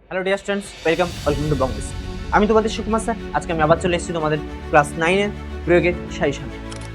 Hello dear students, welcome to Bongbis. আমি তোমাদের Sukumar sir. আজকে আমি আবার চলে এসেছি তোমাদের ক্লাস 9 এর প্রয়োগের সাজেশন।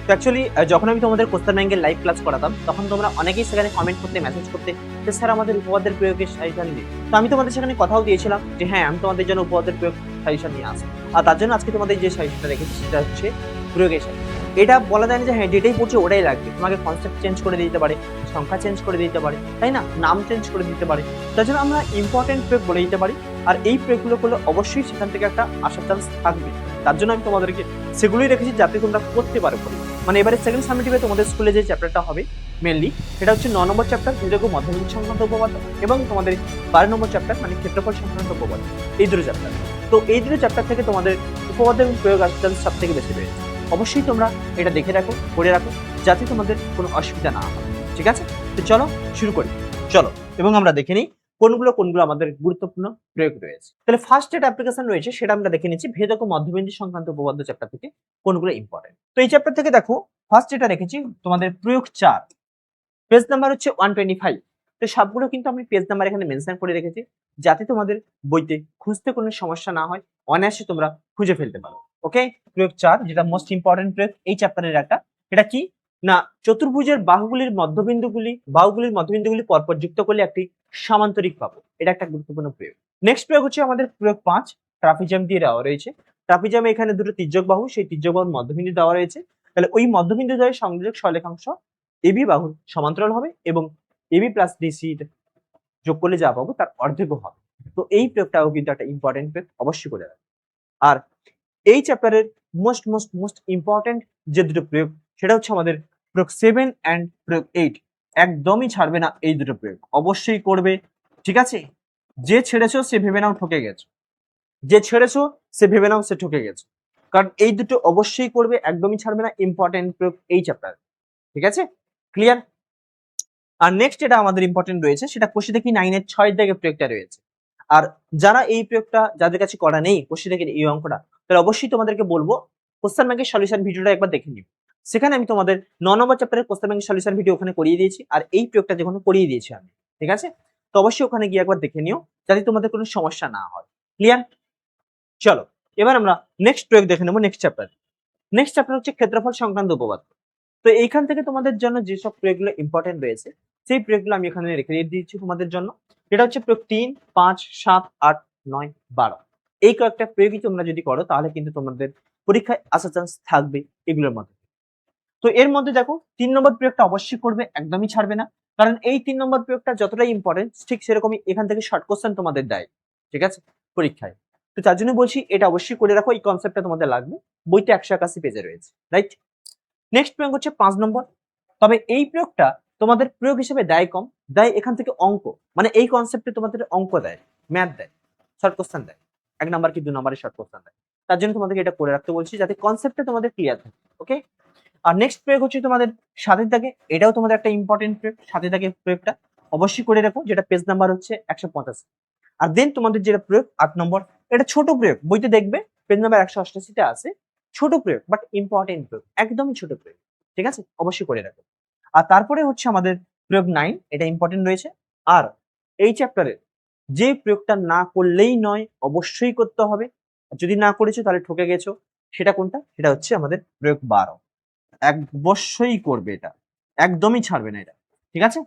তো অ্যাকচুয়ালি যখন আমি তোমাদের কোস্টাল ব্যাংকের লাইভ ক্লাস করাতাম তখন তোমরা অনেকেই সেখানে কমেন্ট করতে, মেসেজ করতে যে স্যার আমাদের উপপাদ্যের প্রয়োগের সাজেশন দিন। তো আমি তোমাদের সেখানে কথাও দিয়েছিলাম যে হ্যাঁ, আমি তোমাদের জন্য উপপাদ্যের প্রয়োগ সাজেশন নিয়ে আসবো। আর তার জন্য আজকে তোমাদের যে সাজেশনটা রেখেছি সেটা হচ্ছে প্রয়োগের সাজেশন। এটা বলা যায় না যে হ্যাঁ যেটাই পড়ছে ওটাই লাগবে, তোমাকে কনসেপ্ট চেঞ্জ করে দিতে পারে, সংখ্যা চেঞ্জ করে দিতে পারে, তাই না, নাম চেঞ্জ করে দিতে পারে। তার জন্য আমরা ইম্পর্টেন্ট প্রয়োগ বলে দিতে পারি। আর এই প্রয়োগগুলো করলে অবশ্যই সেখান থেকে একটা আসার চান্স থাকবে। তার জন্য আমি তোমাদেরকে সেগুলোই রেখেছি যাতে তোমরা করতে পারো। মানে এবারে সেকেন্ড সামেটিভে তোমাদের স্কুলে যে চ্যাপ্টারটা হবে মেনলি সেটা হচ্ছে 9 নম্বর চ্যাপ্টার ভেদক মধ্যবিন্দু সংক্রান্ত উপপাদ্য, এবং তোমাদের 12 নম্বর চ্যাপ্টার মানে ক্ষেত্রফল সংক্রান্ত উপপাদ্য। এই দুটো চ্যাপ্টার। তো এই দুটো চ্যাপ্টার থেকে তোমাদের উপপাদ্য এবং প্রয়োগ আসার চান্স সব থেকে বেশি রয়েছে। অবশ্যই তোমরা এটা দেখে রাখো, পড়ে রাখো, যাতে তোমাদের কোনো অসুবিধা না হয়। ঠিক আছে, তো চলো শুরু করি। চলো এবং আমরা দেখে নিই কোনগুলো আমাদের গুরুত্বপূর্ণ প্রয়োগ রয়েছে। তাহলে ফার্স্ট যেটা অ্যাপ্লিকেশন রয়েছে সেটা আমরা দেখে নিচ্ছি ভেদক ও মধ্যবিন্দু সংক্রান্ত উপপাদ্য চ্যাপ্টার থেকে কোনগুলো ইম্পর্টেন্ট। তো এই চ্যাপ্টার থেকে দেখো ফার্স্ট যেটা রেখেছি তোমাদের প্রয়োগ 4, পেজ নাম্বার হচ্ছে 125। তো সবগুলো কিন্তু আমি পেজ নাম্বার এখানে মেনশন করে রেখেছি যাতে তোমাদের বইতে খুঁজতে কোনো সমস্যা না হয়, অনায়াসে তোমরা খুঁজে ফেলতে পারো। ওকে, প্রয়োগ 4 যেটা মোস্ট ইম্পর্টেন্ট প্রয়োগ এই চ্যাপ্টারের একটা, এটা কি না, চতুর্ভুজের বাহুগুলির মধ্যবিন্দুগুলি পরপর যুক্ত করলে একটি সামান্তরিক পাবো। এটা একটা গুরুত্বপূর্ণ প্রয়োগ। নেক্সট প্রয়োগ হচ্ছে আমাদের প্রয়োগ 5, ট্রাপিজাম দিয়ে দেওয়া রয়েছে। ট্রাপিজামে এখানে দুটো তির্যক বাহু, সেই তির্যক বাহুর মধ্যবিন্দু দেওয়া রয়েছে। তাহলে ওই মধ্যবিন্দু দ্বয়ের সংযোজক সরলরেখাংশ এবি বাহুর সমান্তরাল হবে এবং এবি প্লাস ডিসি যোগ করলে যা পাবো তার অর্ধেকও হবে। তো এই প্রয়োগটাও কিন্তু একটা ইম্পর্টেন্ট প্রয়োগ, অবশ্যই করে রাখবে। আর এই চ্যাপ্টারের মোস্ট ইম্পর্টেন্ট যে দুটো প্রয়োগ সেটা হচ্ছে আমাদের প্রয়োগ 7 অ্যান্ড প্রয়োগ 8। একদমই ছাড়বে না এই দুটো প্রয়োগ, অবশ্যই করবে। ঠিক আছে, যে ছেড়েছো সে ভেবে নাও ঠকে গেছো, যে ছেড়েছো সে ভেবে নাও সে ঠকে গেছো, কারণ এই দুটো অবশ্যই করবে, একদমই ছাড়বে না ইম্পর্টেন্ট প্রয়োগ এই চ্যাপ্টার। ঠিক আছে, ক্লিয়ার। আর নেক্সট যেটা আমাদের ইম্পর্টেন্ট রয়েছে সেটা কোষে দেখি 9 এর 6 দাগের প্রয়োগটা রয়েছে। আর যারা এই প্রয়োগটা যাদের কাছে করা নেই কোষে দেখি এই অঙ্কটা, তাহলে অবশ্যই তোমাদেরকে বলবো কোশ্চেন ব্যাংকের সলিউশন ভিডিওটা একবার দেখে নিও। সেখানে আমি তোমাদের 9 নম্বর চ্যাপ্টারের কোশ্চেন ব্যাংকের সলিউশন ভিডিও ওখানে করিয়ে দিয়েছি, আর এই প্রয়োগটা যখন করিয়ে দিয়েছি আমি। ঠিক আছে, তো অবশ্যই ওখানে গিয়ে একবার দেখে নিও যাতে তোমাদের কোনো সমস্যা না হয়। ক্লিয়ার। চলো এবার আমরা নেক্সট প্রয়োগ দেখে নেবো। নেক্সট চ্যাপ্টার হচ্ছে ক্ষেত্রফল সংক্রান্ত উপপাদ্য। তো এইখান থেকে তোমাদের জন্য যেসব প্রয়োগগুলো ইম্পর্টেন্ট রয়েছে সেই প্রয়োগগুলো আমি এখানে রেখে দিয়েছি তোমাদের জন্য। এটা হচ্ছে প্রয়োগ 3, 5, 7, 8, 9, 12। এই কয়েকটা প্রয়োগই তোমরা যদি করো তাহলে কিন্তু তোমাদের পরীক্ষায় আসার চান্স থাকবে এগুলোর মধ্যে। তো এর মধ্যে দেখো 3 নম্বর প্রয়োগটা অবশ্যই করবে, একদমই ছাড়বে না, কারণ এই 3 নম্বর প্রয়োগটা যতটাই ইম্পর্টেন্ট ঠিক সেরকমই এখান থেকে শর্ট কোশ্চেন তোমাদের দেয়। ঠিক আছে, পরীক্ষায়। তো তার জন্য বলছি এটা অবশ্যই করে রাখো, এই কনসেপ্টটা তোমাদের লাগবে। বইতে 181 পেজে রয়েছে, রাইট। নেক্সট প্রয়োগ হচ্ছে 5 নম্বর। তবে এই প্রয়োগটা তোমাদের প্রয়োগ হিসেবে দেয় কম, দেয় এখান থেকে অঙ্ক, মানে এই কনসেপ্টে তোমাদের অঙ্ক দেয়, ম্যাথ দেয়, শর্ট কোশ্চেন দেয়, 1 নাম্বার কি 2 নাম্বারের শর্ট কোশ্চেন দেয়। তার জন্য তোমাদেরকে এটা করে রাখতে বলছি যাতে কনসেপ্টটা তোমাদের ক্লিয়ার থাকে। ওকে, আর নেক্সট প্রয়োগ হচ্ছে তোমাদের 7 দাগে, এটাও তোমাদের একটা ইম্পর্টেন্ট প্রয়োগ। 7 দাগের প্রয়োগটা অবশ্যই করে রাখো, যেটা পেজ নাম্বার হচ্ছে 185। আর দেন তোমাদের যেটা প্রয়োগ 8 নম্বর, এটা ছোট প্রয়োগ, বইতে দেখবে পেজ নাম্বার 188 আছে। ছোট প্রয়োগ বাট ইম্পর্টেন্ট প্রয়োগ, একদমই ছোট প্রয়োগ। ঠিক আছে, অবশ্যই করে রাখো। আর তারপরে হচ্ছে আমাদের প্রয়োগ 9, এটা ইম্পর্টেন্ট রয়েছে। আর এই চ্যাপ্টারে যে প্রয়োগটা না করলেই নয়, অবশ্যই করতে হবে। যদি না করেছো তাহলে ঠকে গেছো। সেটা কোনটা? সেটা হচ্ছে আমাদের প্রয়োগ 12। অবশ্যই করবে এটা, একদমই ছাড়বে না এটা। ঠিক আছে,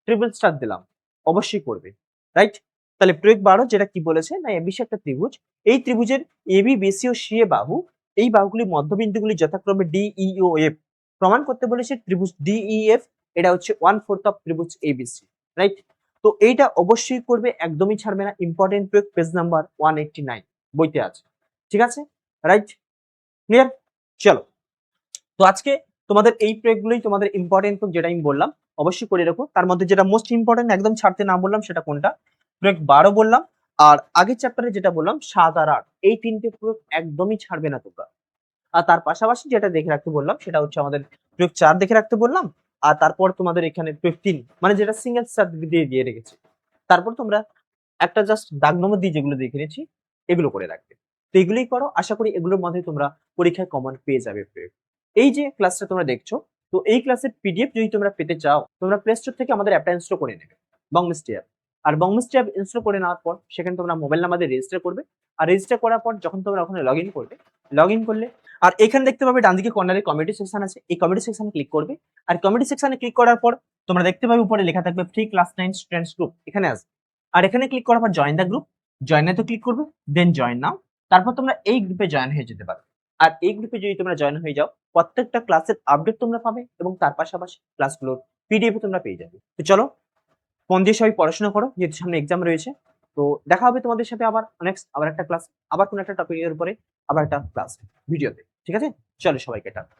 ট্রিপল স্টার দিলাম, অবশ্যই করবে, রাইট। তাহলে প্রয়োগ 12 যেটা কি বলেছে না, এবিসি একটা ত্রিভুজ, এই ত্রিভুজের এবি, বিসি ও সি এ বাহু, এই বাহুগুলি মধ্যবিন্দুগুলি যথাক্রমে ডি, ই ও এফ প্রমাণ করতে বলেছে। ত্রিভুজ ডি, ই, এফ এটা হচ্ছে 1/4 অফ ত্রিভুজ এবিসি, রাইট। তো এইটা অবশ্যই করবে, একদমই ছাড়বে না। ইম্পর্টেন্ট প্রয়োগ, পেজ নাম্বার 189 বইতে আছে। ঠিক আছে, রাইট, ক্লিয়ার। চলো, তো আজকে তোমাদের এই প্রয়োগগুলোই তোমাদের ইম্পর্টেন্ট প্রয়োগ, যেটা আমি বললাম অবশ্যই করে রাখো। তার মধ্যে যেটা মোস্ট ইম্পর্টেন্ট একদম ছাড়তে না বললাম সেটা কোনটা? প্রয়োগ 12 বললাম। আর আগের চ্যাপ্টারে যেটা বললাম 7 আর 8, এই তিনটে প্রয়োগ একদমই ছাড়বে না তোমরা। আর তার পাশাপাশি যেটা দেখে রাখতে বললাম সেটা হচ্ছে আমাদের প্রয়োগ 4 দেখে রাখতে বললাম। আর তারপর তোমাদের এখানে প্রয়োগ 3, মানে যেটা সিঙ্গেল স্টার দিয়ে রেখেছি। তারপর তোমরা একটা জাস্ট দাগ নম্বর দিয়ে যেগুলো দেখে নিয়েছি এগুলো করে রাখবে। তো এগুলোই করো, আশা করি এগুলোর মধ্যে তোমরা পরীক্ষায় কমন পেয়ে যাবে প্রয়োগ। এই যে ক্লাসটা তোমরা দেখছো, তো এই ক্লাসের পিডিএফ যদি তোমরা পেতে চাও তোমরা প্লে স্টোর থেকে আমাদের অ্যাপটা ইনস্টল করে নেবে, বংমিস্টি অ্যাপ। আর বংমিস্ট্রি অ্যাপ ইনস্টল করে নেওয়ার পর সেখানে তোমরা মোবাইল নাম্বার দিয়ে রেজিস্টার করবে। আর রেজিস্টার করার পর যখন তোমরা ওখানে লগ ইন করবে, লগ ইন করলে আর এখানে দেখতে পাবে ডান দিকে কর্নারে কমিউনিটি সেকশন আছে, এই কমিউনিটি সেকশনে ক্লিক করবে। আর কমিউনিটি সেকশনে ক্লিক করার পর তোমরা দেখতে পাবে উপরে লেখা থাকবে ফ্রি ক্লাস 9 স্টুডেন্টস গ্রুপ, এখানে আসবে। আর এখানে ক্লিক করার পর জয়েন দ্য গ্রুপ, জয়েনে ক্লিক করবে, দেন জয়েন নাও। তারপর তোমরা এই গ্রুপে জয়েন হয়ে যেতে পারো। আর এই গ্রুপে যদি তোমরা জয়েন হয়ে যাও, প্রত্যেকটা ক্লাসের আপডেট তোমরা পাবে এবং তার পাশাপাশি ক্লাসগুলোর পিডিএফ তোমরা পেয়ে যাবে। তো চলো মন দিয়ে সবাই পড়াশোনা করো, যেহেতু সামনে এক্সাম রয়েছে। তো দেখা হবে তোমাদের সাথে আবার নেক্সট আবার একটা ক্লাস, আবার কোনো একটা টপিকের উপরে আবার একটা ক্লাস ভিডিওতে, ঠিক আছে? চলো সবাইকে টাটা।